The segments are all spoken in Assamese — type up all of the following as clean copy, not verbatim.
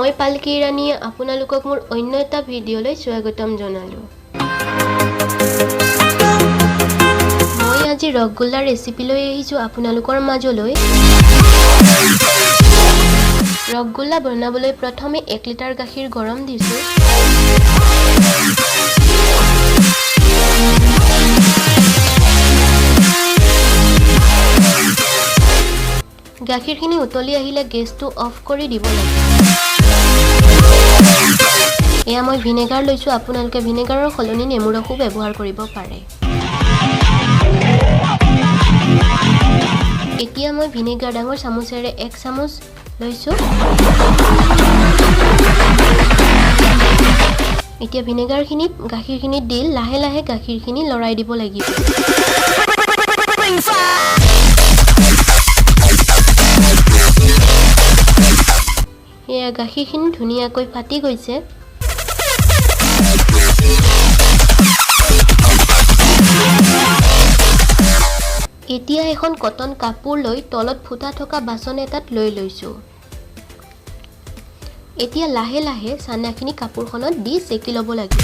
মই পালকি ৰাণীয়ে আপোনালোকক মোৰ অন্য এটা ভিডিঅ'লৈ স্বাগতম জনালোঁ। মই আজি ৰসগোল্লাৰ ৰেচিপি লৈ আহিছোঁ আপোনালোকৰ মাজলৈ। ৰসগোল্লা বনাবলৈ প্ৰথমে 1 লিটাৰ গাখীৰ গৰম দিছোঁ। গাখীৰখিনি উতলি আহিলে গেছটো অফ কৰি দিব লাগে। এয়া মই ভিনেগাৰ লৈছোঁ, আপোনালোকে ভিনেগাৰৰ সলনি নেমু ৰসো ব্যৱহাৰ কৰিব পাৰে। এতিয়া মই ভিনেগাৰ ডাঙৰ চামুচেৰে 1 চামুচ লৈছোঁ। এতিয়া ভিনেগাৰখিনিত গাখীৰখিনিত দি লাহে লাহে গাখীৰখিনি লৰাই দিব লাগিব। এয়া গাখীৰখিনি ধুনীয়াকৈ ফাটি গৈছে। এতিয়া এখন কটন কাপোৰ লৈ তলত ফুটা থকা বাচন এটাত লৈ লৈছোঁ। এতিয়া লাহে লাহে চানাখিনি কাপোৰখনত দি চেকি ল'ব লাগিব।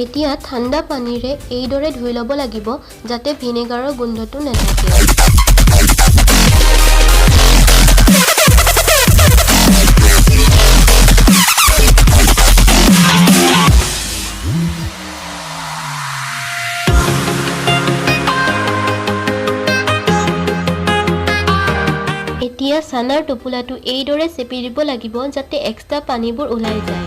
এতিয়া ঠাণ্ডা পানীৰে এইদৰে ধুই ল'ব লাগিব যাতে ভিনেগাৰৰ গোন্ধটো নাথাকে। এতিয়া চানাৰ টোপোলাটো এইদৰে চেপি দিব লাগিব যাতে এক্সট্ৰা পানীবোৰ ওলাই যায়।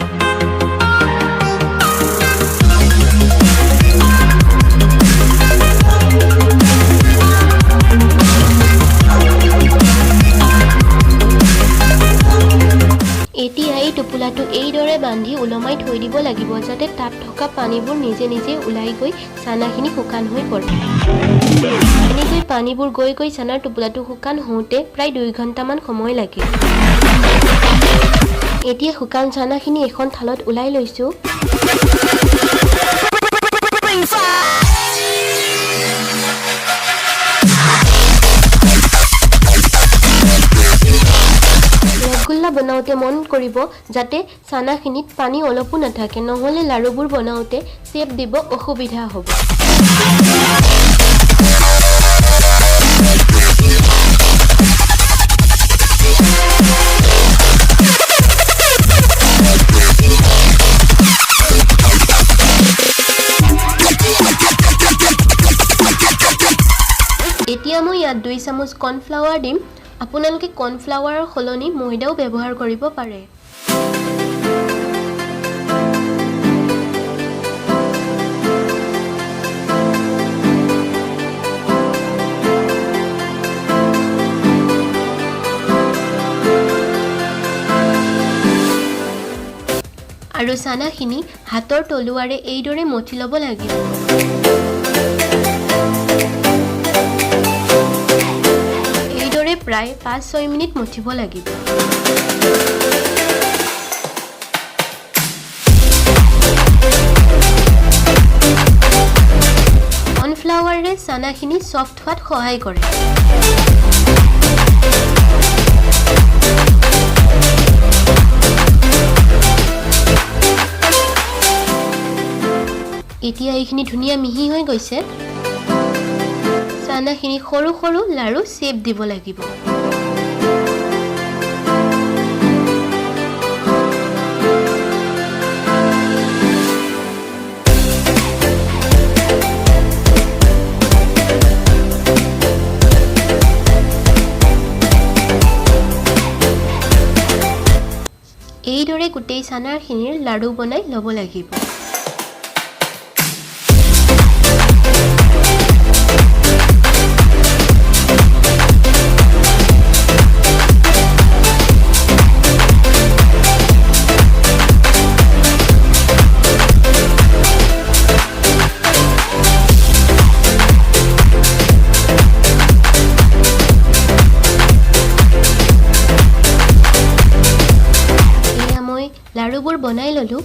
এতিয়া এই টোপোলাটো এইদৰে বান্ধি ওলমাই থৈ দিব লাগিব যাতে তাত থকা পানীবোৰ নিজে নিজে ওলাই গৈ চানাখিনি শুকান হৈ পৰে। এনেকৈ পানীবোৰ গৈ গৈ চানাৰ টোপোলাটো শুকান হওঁতে প্ৰায় 2 ঘণ্টামান সময় লাগে। এতিয়া শুকান চানাখিনি এখন থালত ওলাই লৈছোঁ। ৰসগোল্লা বনাওঁতে মন কৰিব যাতে চানাখিনিত পানী অলপো নাথাকে, নহ'লে লাড়ুবোৰ বনাওঁতে চেপ দিব অসুবিধা হ'ব। এতিয়া মই ইয়াত 2 চামুচ কৰ্ণফ্লাৱাৰ দিম। আপোনালোকে কৰ্ণফ্লাৱাৰৰ সলনি ময়দাও ব্যৱহাৰ কৰিব পাৰে। আৰু চানাখিনি হাতৰ তলুৱাৰে এইদৰে মঠি ল'ব লাগিব। প্ৰায় 5-6 মিনিট মঠিব লাগিব। কৰ্ণফ্লাৱাৰে চানাখিনি ছফ্ট হোৱাত সহায় কৰে। এতিয়া এইখিনি ধুনীয়া মিহি হৈ গৈছে। চানাখিনি সৰু সৰু লাড়ু চেপ দিব লাগিব। এইদৰে গোটেই চানাৰখিনিৰ লাড়ু বনাই ল'ব লাগিব। লাড়ুবোৰ বনাই ল'লোঁ।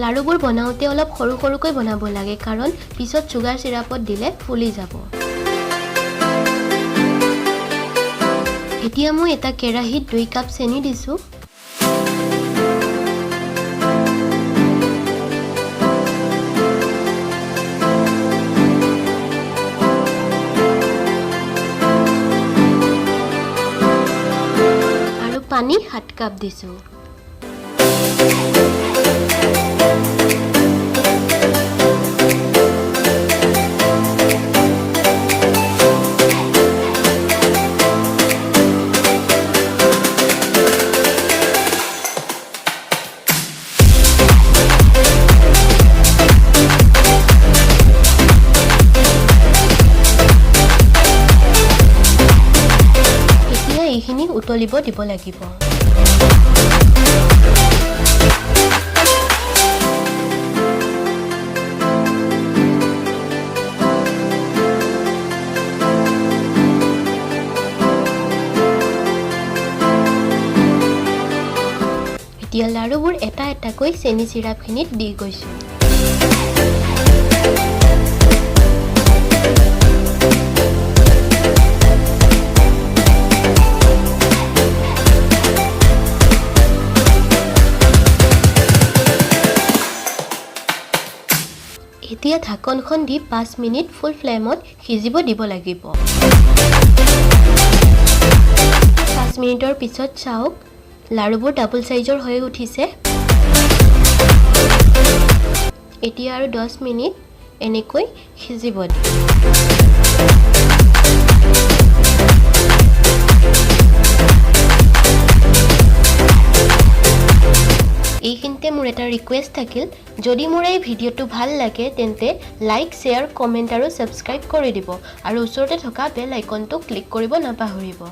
লাড়ুবোৰ বনাওঁতে অলপ সৰু সৰুকৈ বনাব লাগে কাৰণ পিছত চুগাৰ চিৰাপত দিলে ফুলি যাব। এতিয়া মই এটা কেৰাহীত 2 কাপ চেনি দিছোঁ। আৰু পানী 7 কাপ দিছোঁ। এইখিনি উতলিব দিব লাগিব। এতিয়া লাড়ুবোৰ এটা এটাকৈ চেনি চিৰাপখিনিত দি গৈছোঁ। এতিয়া ঢাকনখন দি 5 মিনিট ফুল ফ্লেমত সিজিব দিব লাগিব। 5 মিনিটৰ পিছত চাওক লাড়ুবোৰ ডাবল সাইজৰ হৈ উঠিছে। এতিয়া আৰু 10 মিনিট এনেকৈ সিজিব দিম। এইখিনিতে মোৰ এটা ৰিকুৱেষ্ট থাকিল, যদি মোৰ এই ভিডিঅ'টো ভাল লাগে তেন্তে লাইক, শ্বেয়াৰ, কমেণ্ট আৰু ছাবস্ক্ৰাইব কৰি দিব আৰু ওচৰতে থকা বেল আইকনটো ক্লিক কৰিব নাপাহৰিব।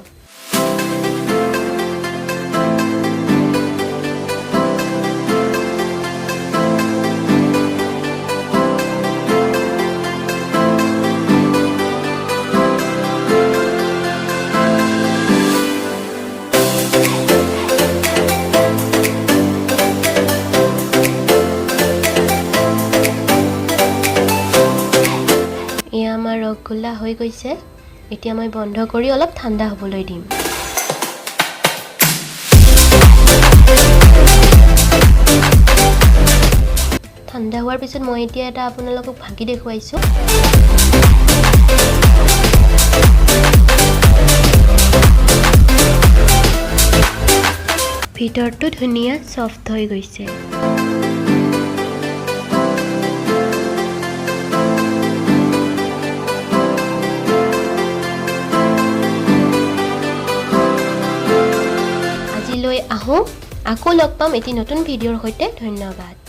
এয়া আমাৰ ৰসগোল্লা হৈ গৈছে। এতিয়া মই বন্ধ কৰি অলপ ঠাণ্ডা হ'বলৈ দিম। ঠাণ্ডা হোৱাৰ পিছত মই এতিয়া এটা আপোনালোকক ভাঙি দেখুৱাইছোঁ। ভিতৰটো ধুনীয়া সফ্ট হৈ গৈছে। আজিলৈ আহোঁ, আকৌ লগ পাম এটি নতুন ভিডিঅ'ৰ সৈতে। ধন্যবাদ।